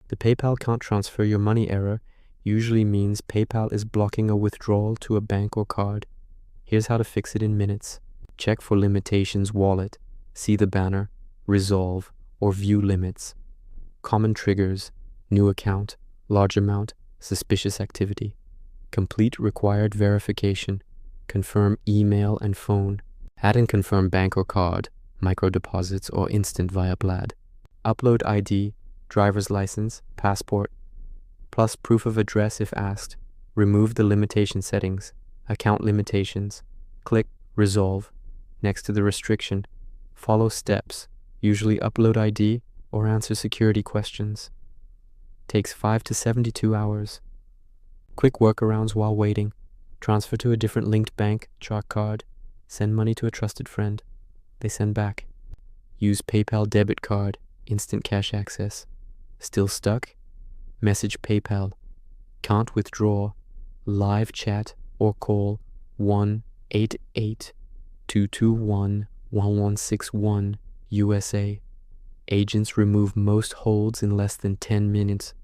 The PayPal can't transfer your money error usually means PayPal is blocking a withdrawal to a bank or card. Here's how to fix it in minutes. Check for limitations wallet. See the banner, resolve, or view limits. Common triggers, new account, large amount, suspicious activity. Complete required verification. Confirm email and phone. Add and confirm bank or card, micro deposits, or instant via Plaid. Upload ID, driver's license, passport, plus proof of address if asked. Remove the limitation settings, account limitations. Click Resolve. Next to the restriction, follow steps, usually upload ID or answer security questions. Takes 5 to 72 hours. Quick workarounds while waiting. Transfer to a different linked bank, chalk card. Send money to a trusted friend. They send back. Use PayPal debit card, instant cash access. Still stuck? Message PayPal. Can't withdraw. Live chat or call 1-888-221-1161 USA. Agents remove most holds in less than 10 minutes.